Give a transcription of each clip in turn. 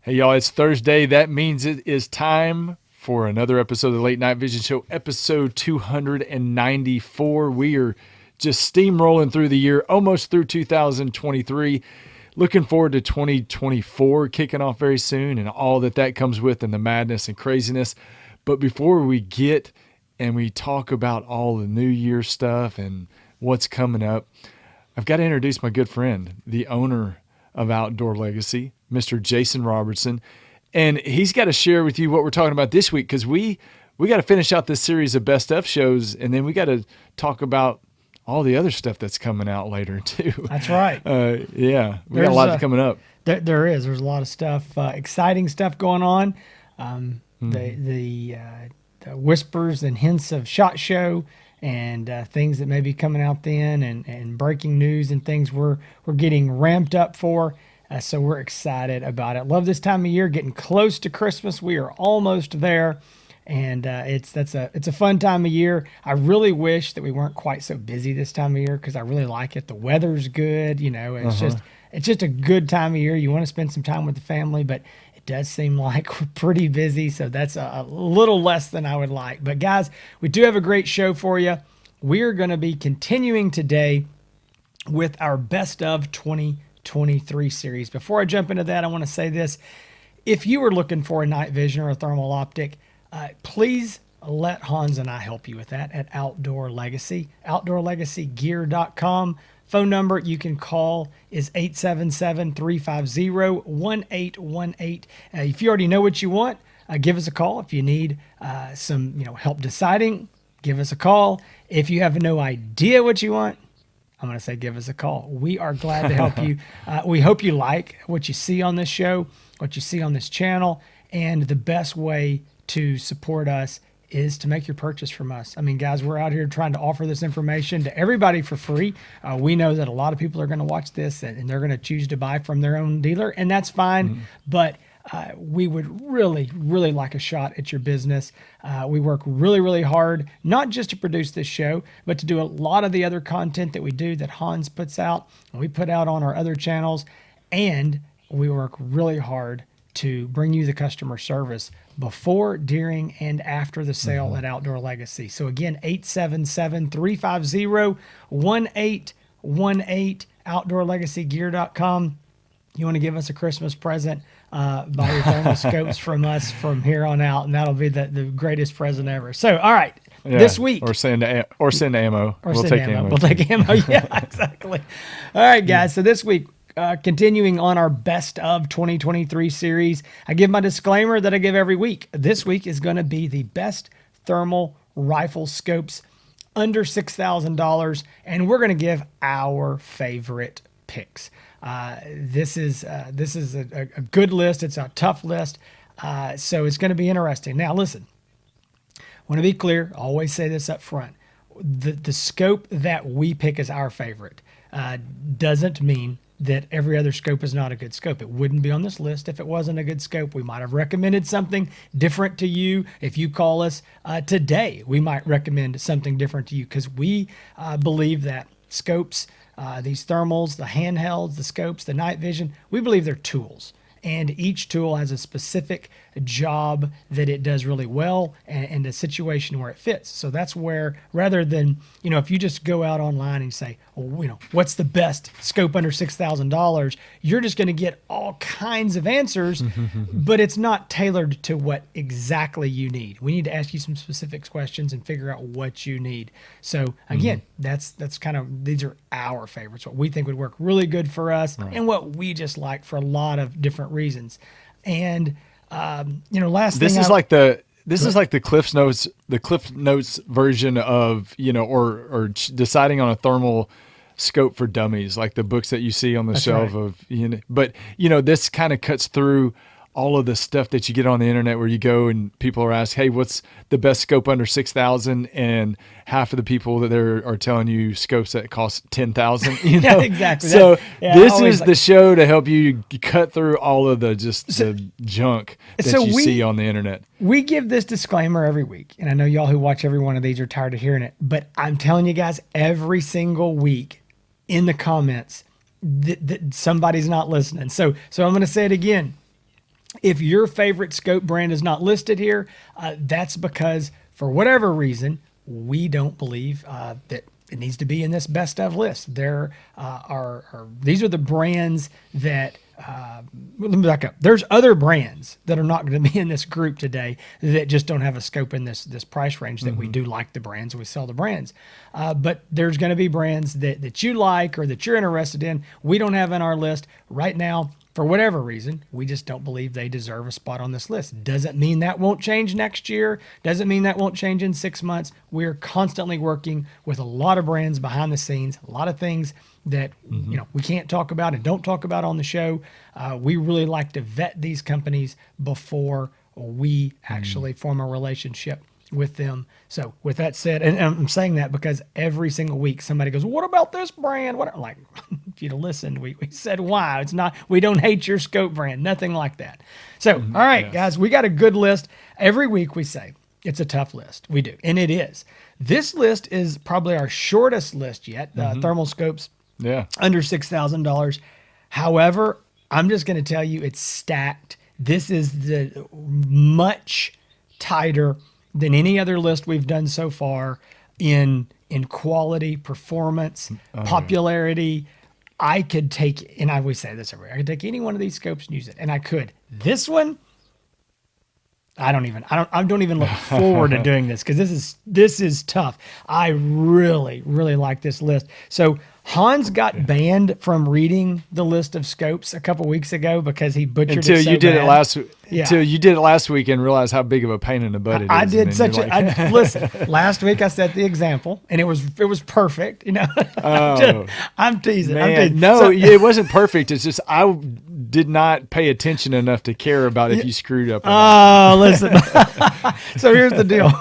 Hey, y'all, it's Thursday. That means it is time for another episode of the Late Night Vision Show, episode 294. We are just steamrolling through the year, almost through 2023. Looking forward to 2024 kicking off very soon and all that comes with and the madness and craziness. But before we get and we talk about all the New Year stuff and what's coming up, I've got to introduce my good friend, the owner of Outdoor Legacy, Mr. Jason Robertson. And he's got to share with you what we're talking about this week, because we got to finish out this series of best of shows, and then we got to talk about all the other stuff that's coming out later too. That's right. Yeah, we got a lot coming up. There is. There's a lot of stuff, exciting stuff going on. The whispers and hints of SHOT Show and things that may be coming out then, and breaking news and things we're getting ramped up for. So we're excited about it. Love this time of year, getting close to Christmas. We are almost there. And it's a fun time of year. I really wish that we weren't quite so busy this time of year, because I really like it. The weather's good, it's just a good time of year. You want to spend some time with the family, but it does seem like we're pretty busy. So that's a little less than I would like. But guys, we do have a great show for you. We are going to be continuing today with our Best of 2023 series. Before I jump into that, I want to say this. If you were looking for a night vision or a thermal optic, please let Hans and I help you with that at Outdoor Legacy, outdoorlegacygear.com. Phone number you can call is 877-350-1818. If you already know what you want, give us a call. If you need some help deciding, give us a call. If you have no idea what you want, I'm going to say give us a call. We are glad to help you. We hope you like what you see on this show, what you see on this channel, and the best way to support us is to make your purchase from us. I mean, guys, we're out here trying to offer this information to everybody for free. We know that a lot of people are going to watch this and they're going to choose to buy from their own dealer, and that's fine. Mm-hmm. But we would really, really like a shot at your business. We work really, really hard, not just to produce this show, but to do a lot of the other content that we do that Hans puts out and we put out on our other channels. And we work really hard to bring you the customer service before, during, and after the sale at Outdoor Legacy. So again, 877-350-1818, outdoorlegacygear.com. You want to give us a Christmas present, buy your thermal scopes from us from here on out, and that'll be the greatest present ever. So, all right, this week. Or send ammo. We'll take ammo. We'll take ammo. Yeah, exactly. All right, guys. So this week, continuing on our Best of 2023 series, I give my disclaimer that I give every week. This week is going to be the best thermal rifle scopes under $6,000, and we're going to give our favorite picks. This is a good list. It's a tough list, so it's going to be interesting. Now, listen, I want to be clear. I always say this up front. The scope that we pick as our favorite doesn't mean that every other scope is not a good scope. It wouldn't be on this list if it wasn't a good scope. We might have recommended something different to you. If you call us today, we might recommend something different to you, because we believe that scopes, these thermals, the handhelds, the scopes, the night vision, we believe they're tools. And each tool has a specific job that it does really well and a situation where it fits. So that's where, rather than, if you just go out online and say, what's the best scope under $6,000, you're just going to get all kinds of answers, but it's not tailored to what exactly you need. We need to ask you some specific questions and figure out what you need. So again, that's kind of, these are our favorites, what we think would work really good for us, right, and what we just like for a lot of different reasons. And this is like the Cliff Notes version of, or deciding on a thermal scope for dummies, like the books that you see on the shelf, right, but this kind of cuts through all of the stuff that you get on the internet where you go and people are asked, hey, what's the best scope under 6,000? And half of the people that are telling you scopes that cost 10,000, Yeah, exactly. So this is the show to help you cut through all of the junk that you see on the internet. We give this disclaimer every week, and I know y'all who watch every one of these are tired of hearing it, but I'm telling you guys, every single week in the comments that somebody's not listening. So I'm going to say it again. If your favorite scope brand is not listed here, that's because for whatever reason, we don't believe that it needs to be in this best of list. There these are the brands that. Let me back up. There's other brands that are not going to be in this group today that just don't have a scope in this price range that we do like the brands. We sell the brands. But there's going to be brands that you like or that you're interested in. We don't have in our list right now. For whatever reason, we just don't believe they deserve a spot on this list. Doesn't mean that won't change next year. Doesn't mean that won't change in 6 months. We're constantly working with a lot of brands behind the scenes, a lot of things that we can't talk about and don't talk about on the show. We really like to vet these companies before we actually form a relationship with them. So with that said, and I'm saying that because every single week somebody goes, what about this brand? What? Like, if you'd have listened, we said why. It's not, we don't hate your scope brand, nothing like that. So, all right, guys, we got a good list. Every week we say it's a tough list. We do. And it is. This list is probably our shortest list yet. Thermal scopes under $6,000. However, I'm just going to tell you it's stacked. This is the much tighter than any other list we've done so far in quality, performance, popularity. I could take, and I always say this everywhere, I could take any one of these scopes and use it, and I could. This one, I don't even look forward to doing this because this is tough. I really, really like this list. So Hans got banned from reading the list of scopes a couple weeks ago because he butchered until it so you did bad. it last. Until you did it last week and realized how big of a pain in the butt it is. I did such a listen. Last week I set the example and it was perfect. I'm teasing. Man, I'm teasing. no, it wasn't perfect. It's just I did not pay attention enough to care about if you screwed up. Oh, listen. So here's the deal.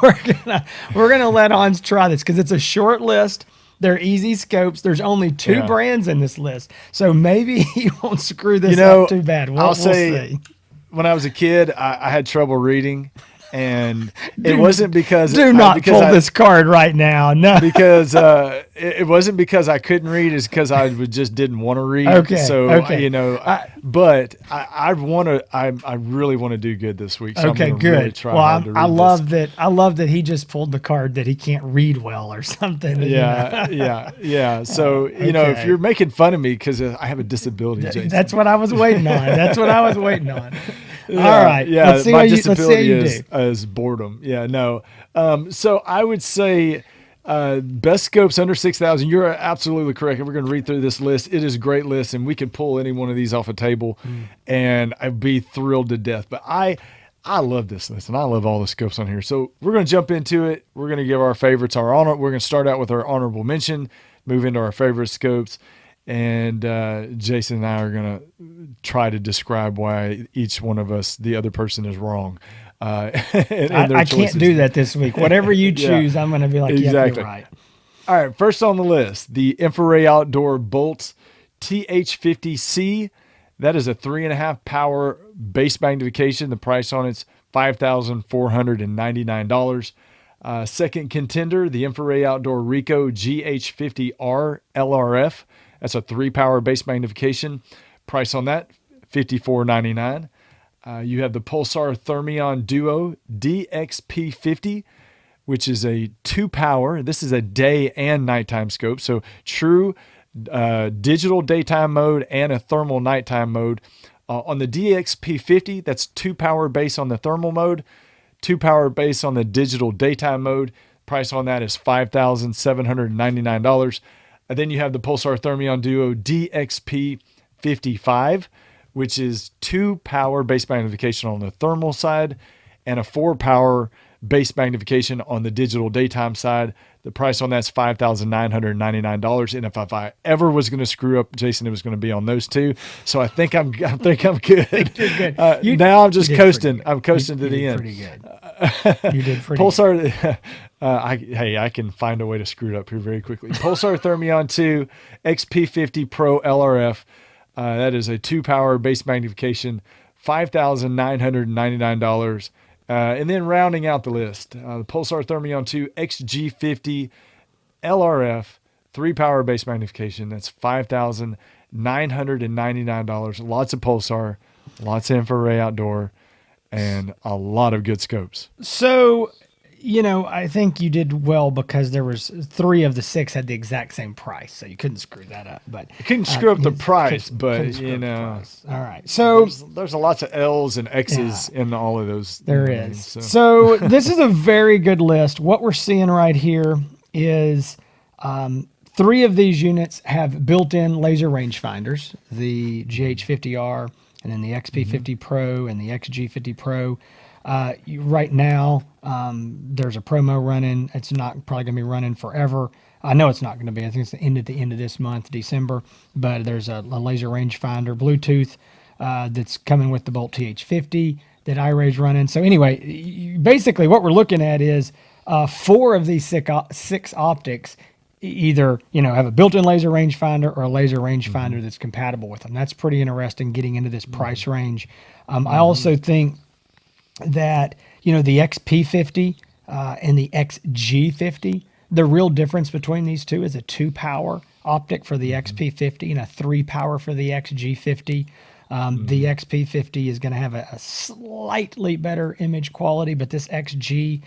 We're gonna let Hans try this because it's a short list. They're easy scopes. There's only 2 brands in this list, so maybe he won't screw this up too bad. We'll see. When I was a kid, I had trouble reading, and it wasn't because pull this card right now. No, because it wasn't because I couldn't read. It's because I just didn't want to read. Okay. So but I want to. I really want to do good this week. So okay, I'm good. Really try hard to read I love that. I love that he just pulled the card that he can't read well or something. Yeah. So if you're making fun of me because I have a disability, Jason. That's what I was waiting on. All right. Yeah. Let's see my how disability you is boredom. Yeah. No. So I would say best scopes under 6,000. You're absolutely correct. And we're going to read through this list. It is a great list, and we could pull any one of these off a table, and I'd be thrilled to death. But I love this list, and I love all the scopes on here. So we're going to jump into it. We're going to give our favorites our honor. We're going to start out with our honorable mention, move into our favorite scopes. And Jason and I are going to try to describe why each one of us, the other person, is wrong. I can't do that this week. Whatever you choose, I'm going to be like, exactly. You're right. All right, first on the list, the Infrared Outdoor Bolt TH50C. That is a 3.5 power base magnification. The price on it's $5,499. Second contender, the Infrared Outdoor Rico GH50R LRF. That's a 3-power base magnification. Price on that, $5,499. You have the Pulsar Thermion Duo DXP50, which is a 2-power. This is a day and nighttime scope. So true digital daytime mode and a thermal nighttime mode. On the DXP50, that's 2-power base on the thermal mode, 2-power base on the digital daytime mode. Price on that is $5,799. And then you have the Pulsar Thermion Duo DXP55, which is 2-power base magnification on the thermal side and a 4-power base magnification on the digital daytime side. The price on that's $5,999. And if I ever was going to screw up, Jason, it was going to be on those 2. So I think I'm good. You're good. Now I'm just coasting. I'm coasting to the end. Pretty good. You did pretty Pulsar. I can find a way to screw it up here very quickly. Pulsar Thermion 2 XP50 Pro LRF. That is a 2-power base magnification, $5,999. And then rounding out the list, the Pulsar Thermion 2 XG50 LRF, 3-power base magnification. That's $5,999. Lots of Pulsar. Lots of infrared outdoor and a lot of good scopes. So, I think you did well because there was 3 of the 6 had the exact same price, so you couldn't screw that up. But I couldn't screw up the you price, couldn't but screw up the price. All right, so there's a lots of L's and X's in all of those. there names, is. So this is a very good list. What we're seeing right here is 3 of these units have built-in laser rangefinders, the GH50R, and then the XP50 Pro and the XG50 Pro. Right now, there's a promo running. It's not probably going to be running forever. I know it's not going to be. I think it's at the end of this month, December. But there's a laser rangefinder, Bluetooth, that's coming with the Bolt TH50 that iRay's running. So anyway, basically what we're looking at is 4 of these 6 optics either have a built-in laser rangefinder or a laser rangefinder that's compatible with them. That's pretty interesting getting into this price range. I also think that the XP50 and the XG50, the real difference between these two is a 2-power optic for the XP50 and a 3-power for the XG50. The XP50 is going to have a slightly better image quality, but this XG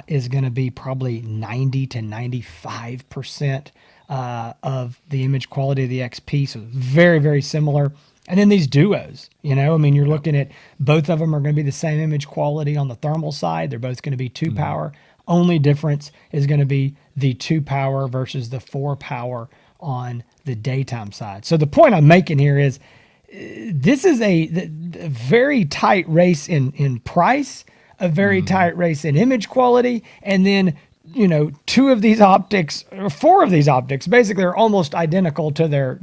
is going to be probably 90 to 95% of the image quality of the XP. So very, very similar. And then these duos, you're looking at both of them are going to be the same image quality on the thermal side. They're both going to be 2-power. Only difference is going to be the 2-power versus the 4-power on the daytime side. So the point I'm making here is this is a very tight race in price, a very tight race in image quality, and then 2 of these optics, or 4 of these optics, basically are almost identical to their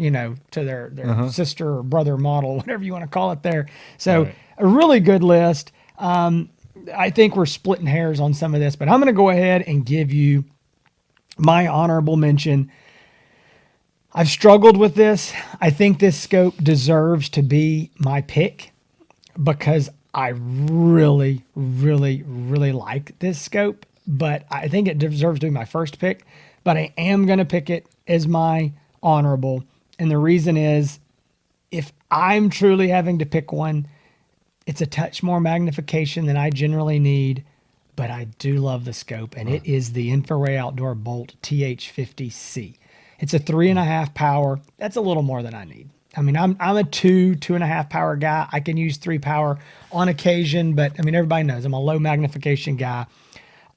sister or brother model, whatever you want to call it there. So a really good list. I think we're splitting hairs on some of this, but I'm going to go ahead and give you my honorable mention. I've struggled with this. I think this scope deserves to be my pick because I really, really, really like this scope. But I think it deserves to be my first pick, but I am going to pick it as my honorable. And the reason is if I'm truly having to pick one, it's a touch more magnification than I generally need, but I do love the scope, and it is the Infrared Outdoor Bolt TH50C. It's a 3.5 power. That's a little more than I need. I mean, I'm a 2.5 power guy. I can use 3 power on occasion, but everybody knows I'm a low magnification guy.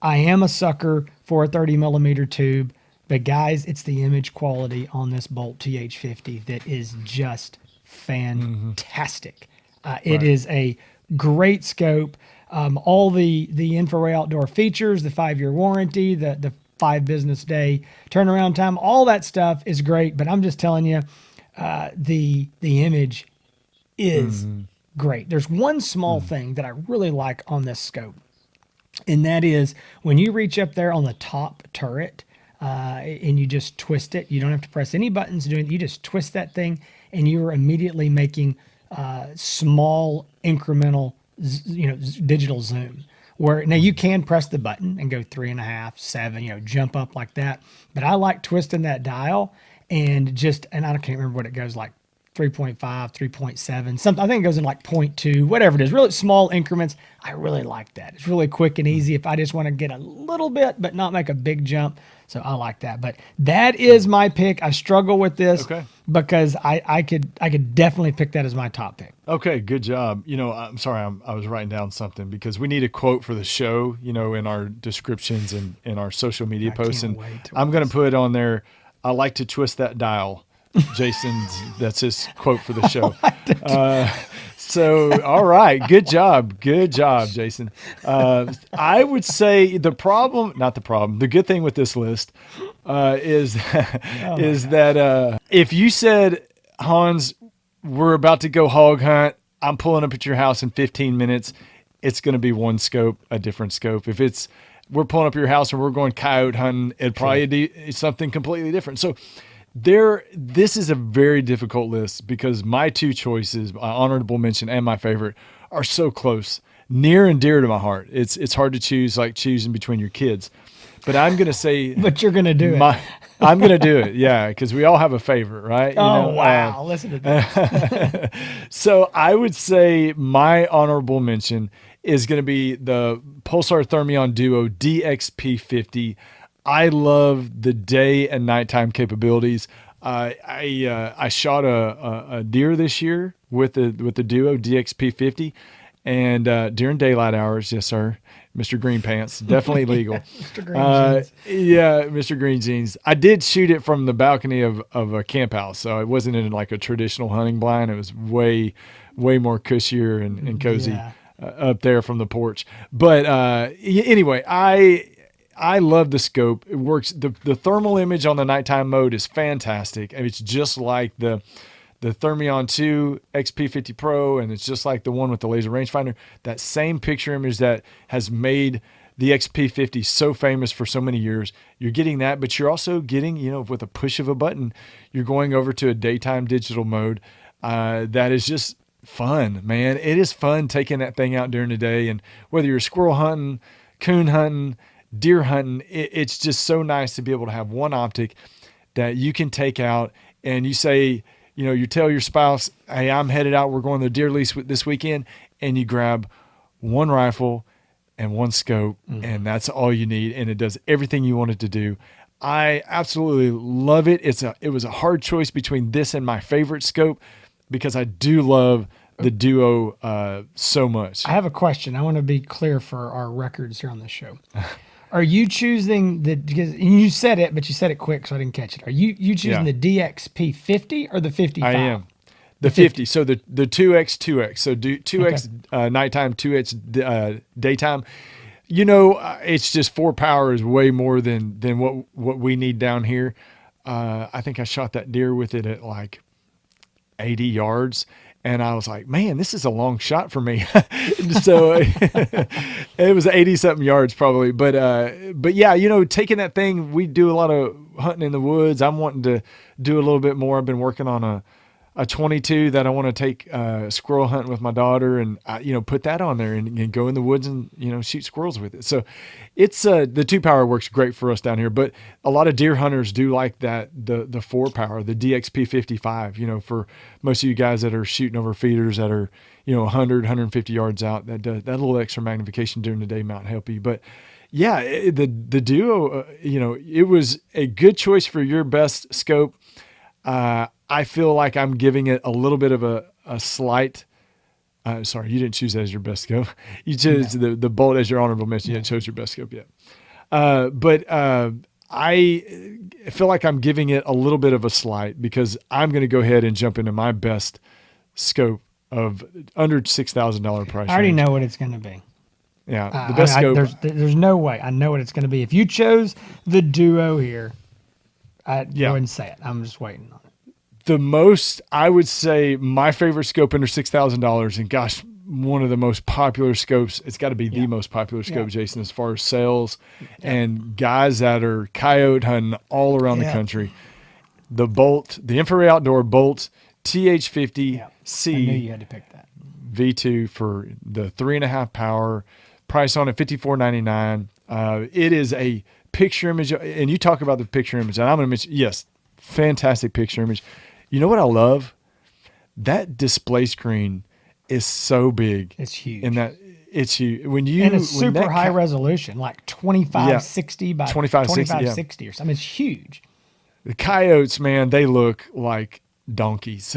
I am a sucker for a 30 millimeter tube, but guys, it's the image quality on this Bolt TH50 that is just fantastic. It is a great scope. All the infrared outdoor features, the 5-year warranty, the 5 business day turnaround time, all that stuff is great. But I'm just telling you, the image is great. There's one small thing that I really like on this scope. And that is when you reach up there on the top turret and you just twist it, you don't have to press any buttons doing it. You just twist that thing and you're immediately making small incremental, digital zoom. Where now you can press the button and go 3.5, 7, jump up like that. But I like twisting that dial and I can't remember what it goes like. 3.5, 3.7, something. I think it goes in like 0.2, whatever it is, really small increments. I really like that. It's really quick and easy if I just want to get a little bit, but not make a big jump. So I like that. But that is my pick. I struggle with this because I could definitely pick that as my top pick. Okay, good job. I'm sorry, I was writing down something because we need a quote for the show, in our descriptions and in our social media posts. And I'm going to put on there, I like to twist that dial. That's his quote for the show. So, all right. Good job, Jason. I would say the good thing with this list is that if you said, Hans, we're about to go hog hunt, I'm pulling up at your house in 15 minutes, it's going to be one scope, a different scope. If we're pulling up at your house and we're going coyote hunting, it'd probably be something completely different. So, this is a very difficult list because my 2 choices, my honorable mention and my favorite, are so close, near and dear to my heart. It's hard to choose, like choosing between your kids. But I'm going to say But you're gonna do it. I'm going to do it. Yeah. Because we all have a favorite, right? Wow. Listen to this. So I would say my honorable mention is going to be the Pulsar Thermion Duo DXP50. I love the day and nighttime capabilities. I shot a deer this year with the Duo DXP50, and during daylight hours, yes sir, Mr. Green Pants, definitely legal. Mr. Green Jeans. Yeah, Mr. Green Jeans. I did shoot it from the balcony of a camp house, so it wasn't in like a traditional hunting blind. It was way more cushier and cozy. Yeah. Up there from the porch. But anyway, I love the scope. It works. The thermal image on the nighttime mode is fantastic. And it's just like the Thermion 2 XP50 Pro, and it's just like the one with the laser rangefinder. That same picture image that has made the XP50 so famous for so many years. You're getting that, but you're also getting, with a push of a button, you're going over to a daytime digital mode. That is just fun, man. It is fun taking that thing out during the day, and whether you're squirrel hunting, coon hunting, deer hunting, it's just so nice to be able to have one optic that you can take out, and you say, you tell your spouse, hey, I'm headed out, we're going to the deer lease this weekend, and you grab one rifle and one scope, and that's all you need, and it does everything you want it to do. I absolutely love it. It was a hard choice between this and my favorite scope, because I do love the Duo so much. I have a question. I want to be clear for our records here on this show. Are you choosing because you said it, but you said it quick, so I didn't catch it. Are you choosing the DXP 50 or the 55? I am. The 50. So the 2X. So 2X nighttime, 2X daytime. It's just 4 power is way more than what we need down here. I think I shot that deer with it at like 80 yards. And I was like, man, this is a long shot for me. So it was 80 something yards probably. But yeah, taking that thing, we do a lot of hunting in the woods. I'm wanting to do a little bit more. I've been working on a 22 that I want to take squirrel hunting with my daughter, and put that on there and go in the woods and shoot squirrels with it. So it's the 2 power works great for us down here, but a lot of deer hunters do like that the 4 power, the DXP 55. For most of you guys that are shooting over feeders that are 100 150 yards out, that little extra magnification during the day might help you. But yeah, the Duo, it was a good choice for your best scope. I feel like I'm giving it a little bit of a slight. Sorry, you didn't choose that as your best scope. You chose the Bolt as your honorable mention. You didn't choose your best scope yet. But I feel like I'm giving it a little bit of a slight, because I'm going to go ahead and jump into my best scope of under $6,000 price. I already know what it's going to be. Yeah, the best scope. There's no way. I know what it's going to be. If you chose the Duo here, I'd go ahead and say it. I'm just waiting on it. The most, I would say, my favorite scope under $6,000, and gosh, one of the most popular scopes. It's got to be the most popular scope, Jason, as far as sales and guys that are coyote hunting all around the country. The Bolt, the Infrared Outdoor Bolt TH50C. I knew you had to pick that. V2 for the 3.5 power. Price on it $54.99. It is a picture image, and you talk about the picture image, and I'm going to mention, yes, fantastic picture image. You know what I love? That display screen is so big. It's huge. And that it's huge. And it's super high resolution, like 2560 by 2560 or something. It's huge. The coyotes, man, they look like donkeys.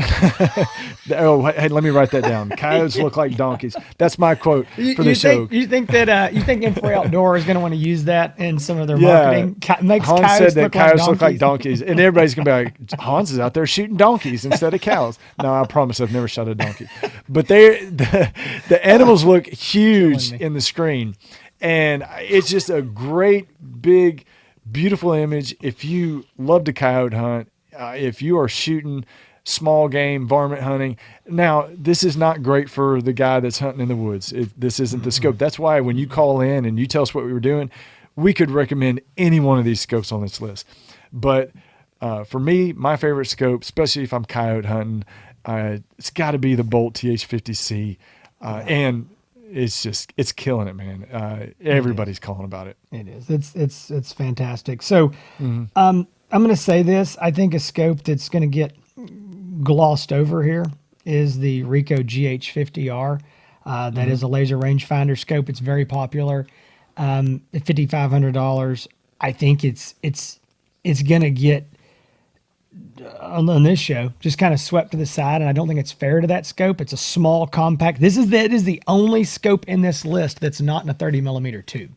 Oh, hey, let me write that down. Coyotes look like donkeys. That's my quote for the show. You think Infrared Outdoor is going to want to use that in some of their marketing? Makes Hans coyotes said that look coyotes like look like donkeys, and everybody's going to be like, Hans is out there shooting donkeys instead of cows. No, I promise I've never shot a donkey. But the animals look huge in the screen, and it's just a great, big, beautiful image. If you love to coyote hunt, if you are shooting small game, varmint hunting. Now, this is not great for the guy that's hunting in the woods. This isn't the scope. That's why when you call in and you tell us what we were doing, we could recommend any one of these scopes on this list. But for me, my favorite scope, especially if I'm coyote hunting, it's got to be the Bolt TH50C. And it's killing it, man. Everybody's calling about it. It is. It's fantastic. So, I'm going to say this. I think a scope that's going to get glossed over here is the Ricoh GH50R. That is a laser rangefinder scope. It's very popular. At $5,500, I think it's going to get on this show just kind of swept to the side, and I don't think it's fair to that scope. It's a small, compact. It is the only scope in this list that's not in a 30 millimeter tube.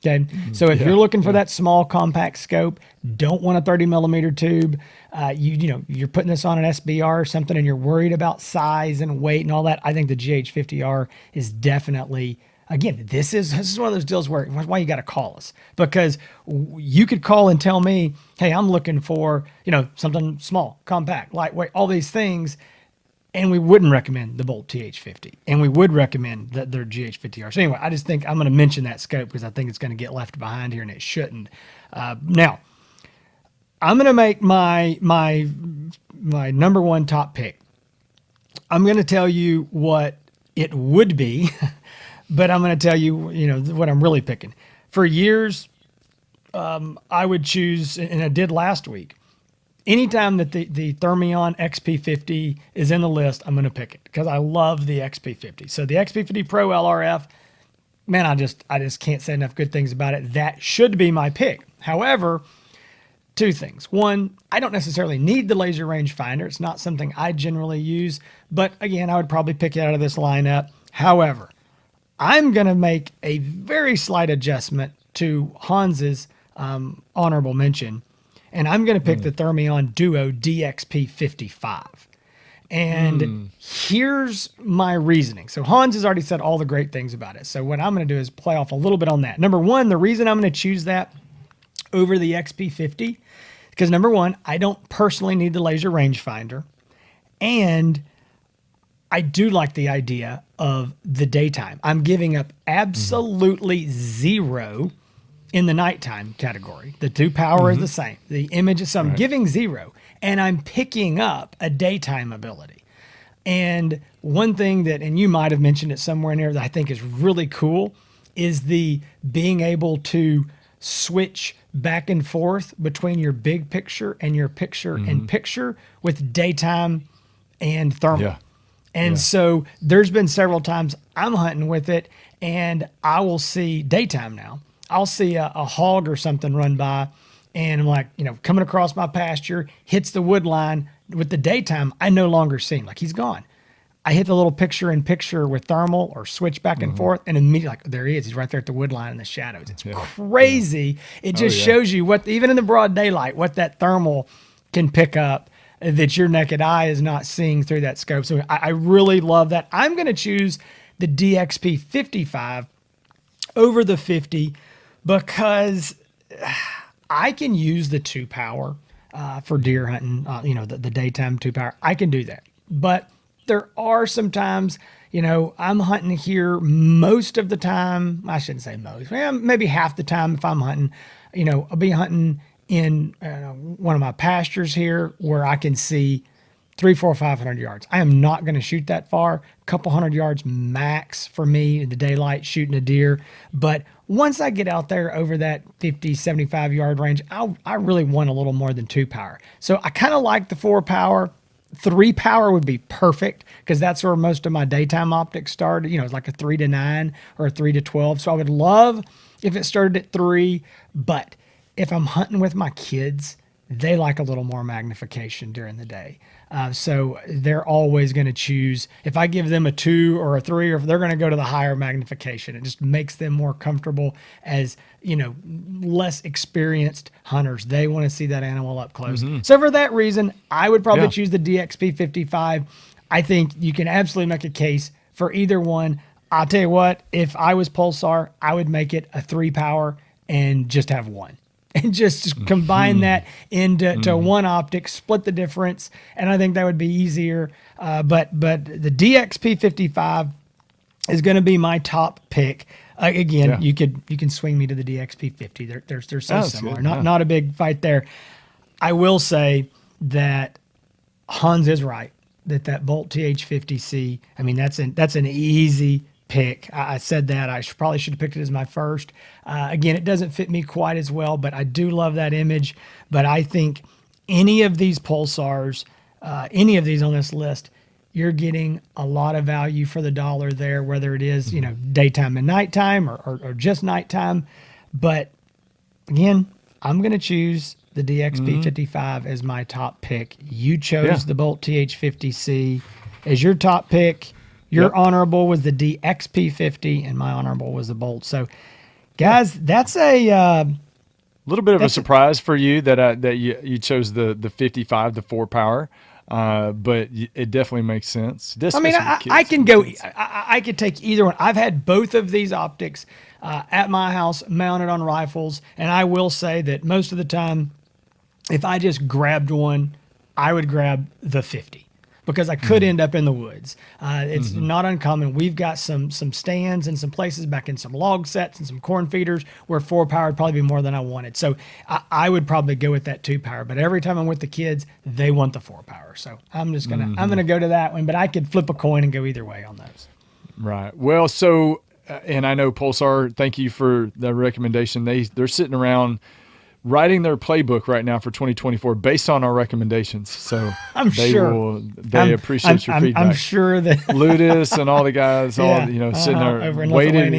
Okay, so if you're looking for that small, compact scope, don't want a 30 millimeter tube. You're putting this on an SBR or something, and you're worried about size and weight and all that. I think the GH50R is definitely. Again, this is one of those deals where why you got to call us, because you could call and tell me, hey, I'm looking for something small, compact, lightweight, all these things, and we wouldn't recommend the Bolt TH50, and we would recommend their GH50R. So anyway, I just think I'm going to mention that scope because I think it's going to get left behind here, and it shouldn't. Now, I'm going to make my number one top pick. I'm going to tell you what it would be. But I'm going to tell you, what I'm really picking. For years, I would choose, and I did last week, anytime that the Thermion XP50 is in the list, I'm going to pick it because I love the XP50. So the XP50 Pro LRF, man, I just can't say enough good things about it. That should be my pick. However, two things. One, I don't necessarily need the laser rangefinder. It's not something I generally use. But again, I would probably pick it out of this lineup. However, I'm going to make a very slight adjustment to Hans's honorable mention, and I'm going to pick the Thermion Duo DXP55. And here's my reasoning. So Hans has already said all the great things about it. So what I'm going to do is play off a little bit on that. Number one, the reason I'm going to choose that over the XP50, because number one, I don't personally need the laser rangefinder, and I do like the idea of the daytime. I'm giving up absolutely zero in the nighttime category. The 2 power is the same. The image is, so I'm giving zero, and I'm picking up a daytime ability. And one thing that, and you might have mentioned it somewhere in there, that I think is really cool is the being able to switch back and forth between your big picture and your picture in picture with daytime and thermal. Yeah. And so there's been several times I'm hunting with it, and I will see daytime now. I'll see a hog or something run by, and I'm like, coming across my pasture, hits the wood line. With the daytime, I no longer see him. Like, he's gone. I hit the little picture in picture with thermal or switch back and forth, and immediately, there he is. He's right there at the wood line in the shadows. It's crazy. It just shows you what, even in the broad daylight, what that thermal can pick up that your naked eye is not seeing through that scope. So I really love that. I'm going to choose the DXP 55 over the 50 because I can use the 2 power for deer hunting, the daytime 2 power. I can do that. But there are some times, I'm hunting here most of the time. I shouldn't say most, maybe half the time if I'm hunting, I'll be hunting in one of my pastures here where I can see 300, 400, 500 yards. I am not going to shoot that far. A couple hundred yards max for me in the daylight shooting a deer. But once I get out there over that 50, 75 yard range, I really want a little more than 2 power. So I kind of like the 4 power. 3 power would be perfect because that's where most of my daytime optics started. It's like a 3 to 9 or a 3 to 12. So I would love if it started at 3, but if I'm hunting with my kids, they like a little more magnification during the day. So they're always going to choose, if I give them a 2 or a 3, or if they're going to go to the higher magnification, it just makes them more comfortable as, less experienced hunters. They want to see that animal up close. So for that reason, I would probably choose the DXP 55. I think you can absolutely make a case for either one. I'll tell you what, if I was Pulsar, I would make it a 3 power and just have one. And just combine that into one optic, split the difference, and I think that would be easier. But the DXP55 is going to be my top pick. Again, you can swing me to the DXP50. They're so similar. Not a big fight there. I will say that Hans is right that Bolt TH50C. I mean, that's an easy pick. I said that I probably should have picked it as my first. Again, it doesn't fit me quite as well, but I do love that image. But I think any of these pulsars, any of these on this list, you're getting a lot of value for the dollar there, whether it is, daytime and nighttime or just nighttime. But again, I'm going to choose the DXP55 as my top pick. You chose the Bolt TH50C as your top pick. Your honorable was the DXP50, and my honorable was the Bolt. So, guys, that's a little bit of a surprise for you that you chose the 55, the 4-power. But it definitely makes sense. I mean, I can go. I could take either one. I've had both of these optics at my house mounted on rifles, and I will say that most of the time, if I just grabbed one, I would grab the 50 because I could end up in the woods. It's not uncommon. We've got some stands and some places back in some log sets and some corn feeders where 4-power would probably be more than I wanted. So I would probably go with that 2-power. But every time I'm with the kids, they want the 4-power. So I'm just gonna go to that one. But I could flip a coin and go either way on those. Right. Well, so and I know Pulsar. Thank you for the recommendation. They're sitting around writing their playbook right now for 2024 based on our recommendations. So they appreciate your feedback. I'm sure that Ludus and all the guys, sitting there over in waiting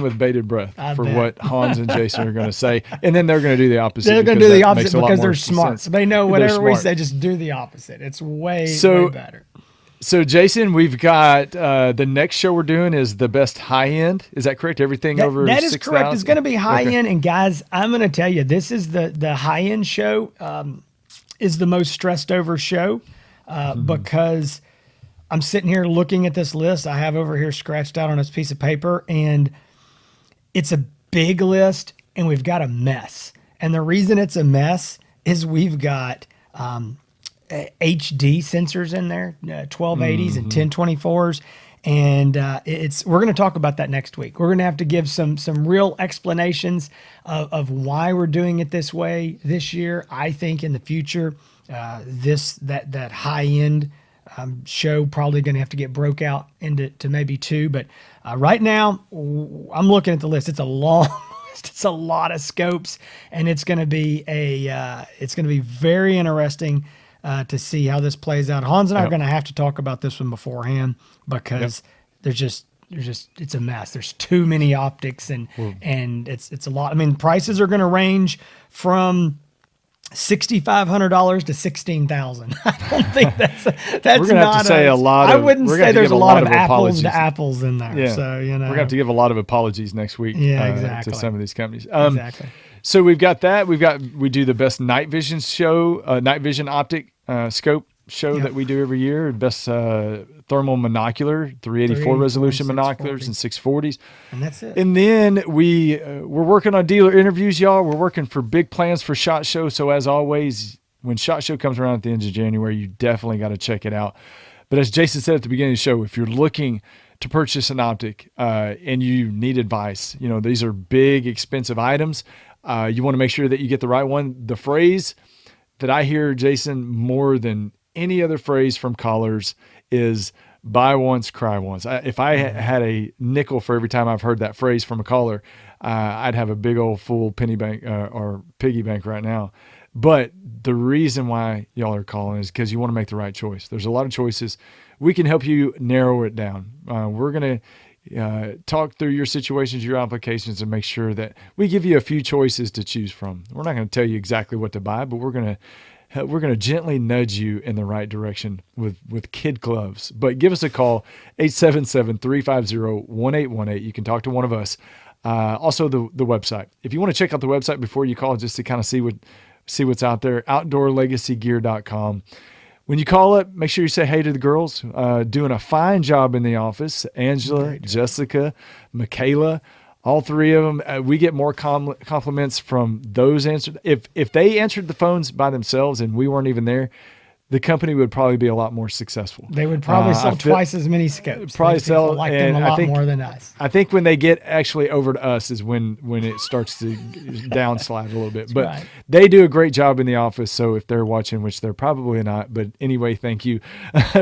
with bated breath for what Hans and Jason are going to say, and then they're going to do the opposite. They're going to do the opposite because they're smart. So they know whatever we say, just do the opposite. It's way better. So, Jason, we've got the next show we're doing is the best high end. Is that correct? Everything over 6,000? That is correct. It's going to be high end. And, guys, I'm going to tell you, this is the high end show is the most stressed over show because I'm sitting here looking at this list I have over here scratched out on this piece of paper, and it's a big list, and we've got a mess. And the reason it's a mess is we've got HD sensors in there, 1280s and 1024s. And we're going to talk about that next week. We're going to have to give some real explanations of why we're doing it this way this year. I think in the future, that high end show probably going to have to get broke out into maybe 2. But right now, I'm looking at the list. It's a long list. It's a lot of scopes, and it's going to be very interesting to see how this plays out. Hans and I are going to have to talk about this one beforehand because there's just it's a mess. There's too many optics and it's a lot. I mean, prices are going to range from $6,500 to $16,000. I don't think that's we're going to have to say a lot. I wouldn't say there's a lot of apples to apples in there. Yeah. So we're going to have to give a lot of apologies next week. Exactly. To some of these companies. Exactly. So we've got that. We do the best night vision show, night vision optic scope show that we do every year. Best thermal monocular, 384 resolution monoculars and 640s. And that's it. And then we're working on dealer interviews, y'all. We're working for big plans for SHOT Show. So as always, when SHOT Show comes around at the end of January, you definitely got to check it out. But as Jason said at the beginning of the show, if you're looking to purchase an optic and you need advice, these are big, expensive items. You want to make sure that you get the right one. The phrase that I hear, Jason, more than any other phrase from callers is buy once, cry once. If I had a nickel for every time I've heard that phrase from a caller, I'd have a big old full penny bank or piggy bank right now. But the reason why y'all are calling is because you want to make the right choice. There's a lot of choices. We can help you narrow it down. We're going to talk through your situations, your applications, and make sure that we give you a few choices to choose from. We're not going to tell you exactly what to buy, but we're going to gently nudge you in the right direction with kid gloves. But give us a call, 877-350-1818. You can talk to one of us. Also the website. If you want to check out the website before you call, just to kind of see what's out there, outdoorlegacygear.com. When you call up, make sure you say hey to the girls. Doing a fine job in the office. Angela, Jessica, Michaela, all three of them. We get more compliments from those answered. If they answered the phones by themselves and we weren't even there, the company would probably be a lot more successful. They would probably sell twice as many scopes. Probably Those people sell like them a lot more than us. I think when they get actually over to us is when it starts to downslide a little bit. But right. They do a great job in the office. So if they're watching, which they're probably not, but anyway, thank you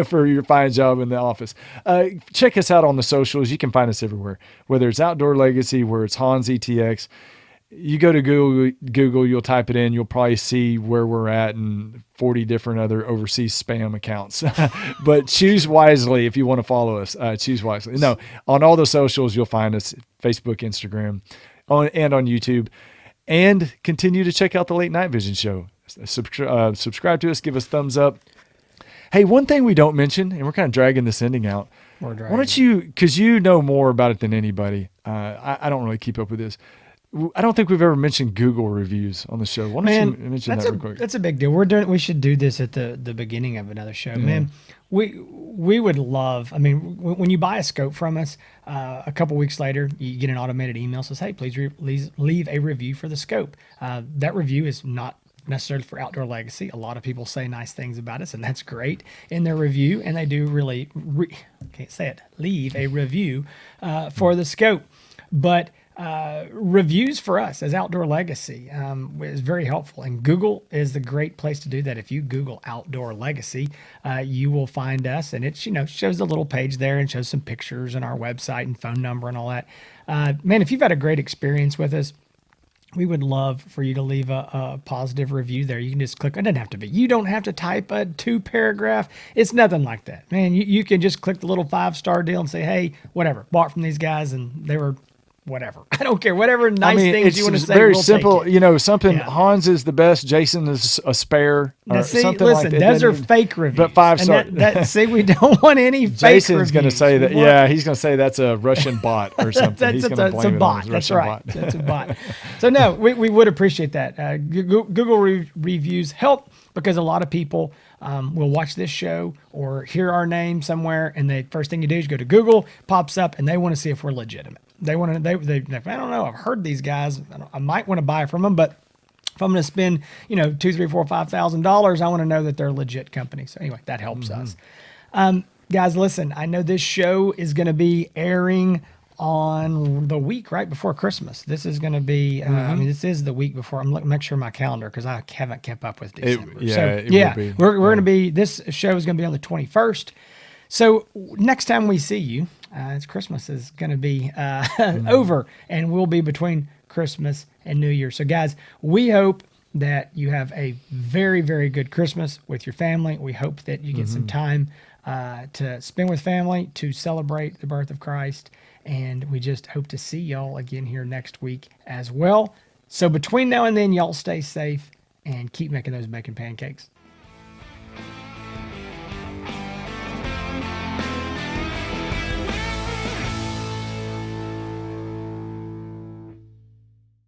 for your fine job in the office. Check us out on the socials. You can find us everywhere, whether it's Outdoor Legacy, where it's Hans ETX. You go to Google, you'll type it in, you'll probably see where we're at and 40 different other overseas spam accounts. But choose wisely if you want to follow us. Choose wisely. No, on all the socials, you'll find us, Facebook, Instagram, and on YouTube. And continue to check out the Late Night Vision Show. Subscribe to us, give us thumbs up. Hey, one thing we don't mention, and we're kind of dragging this ending out. Why don't you, because you know more about it than anybody. I don't really keep up with this. I don't think we've ever mentioned Google reviews on the show. Why don't you mention that real quick? That's a big deal. We should do this at the beginning of another show, man. We would love. I mean, when you buy a scope from us, a couple weeks later, you get an automated email says, "Hey, please leave a review for the scope." That review is not necessarily for Outdoor Legacy. A lot of people say nice things about us, and that's great in their review. And they do really can't say it. Leave a review for the scope, but. Reviews for us as Outdoor Legacy is very helpful, and Google is the great place to do that. If you Google Outdoor Legacy, you will find us, and it shows a little page there and shows some pictures and our website and phone number and all that. Man, if you've had a great experience with us, we would love for you to leave a positive review there. You can just click. It doesn't have to be. You don't have to type a 2-paragraph. It's nothing like that, man. You can just click the little 5-star deal and say, hey, whatever, bought from these guys, and they were. Whatever. I don't care. Whatever nice things you want to say. It's very simple. Something. Yeah. Hans is the best. Jason is a spare. Or something listen, like that. Those are fake reviews. But 5-star. See, we don't want any fake Jason's going to say that. Yeah, he's going to say that's a Russian bot or something. He's going to blame it on his Russian bot. That's a bot. So no, we would appreciate that. Google reviews help because a lot of people will watch this show or hear our name somewhere, and the first thing you do is go to Google, pops up, and they want to see if we're legitimate. They want to. They I don't know. I've heard these guys. I might want to buy from them, but if I'm going to spend, $2,000, $3,000, $4,000, $5,000, I want to know that they're a legit company. So anyway, that helps us. Guys, listen. I know this show is going to be airing on the week right before Christmas. This is going to be. This is the week before. I'm looking. Make sure my calendar because I haven't kept up with December. Will be. We're going to be. This show is going to be on the 21st. So next time we see you. It's Christmas is going to be over, and we'll be between Christmas and New Year. So, guys, we hope that you have a very, very good Christmas with your family. We hope that you get some time to spend with family to celebrate the birth of Christ, and we just hope to see y'all again here next week as well. So, between now and then, y'all stay safe and keep making those bacon pancakes.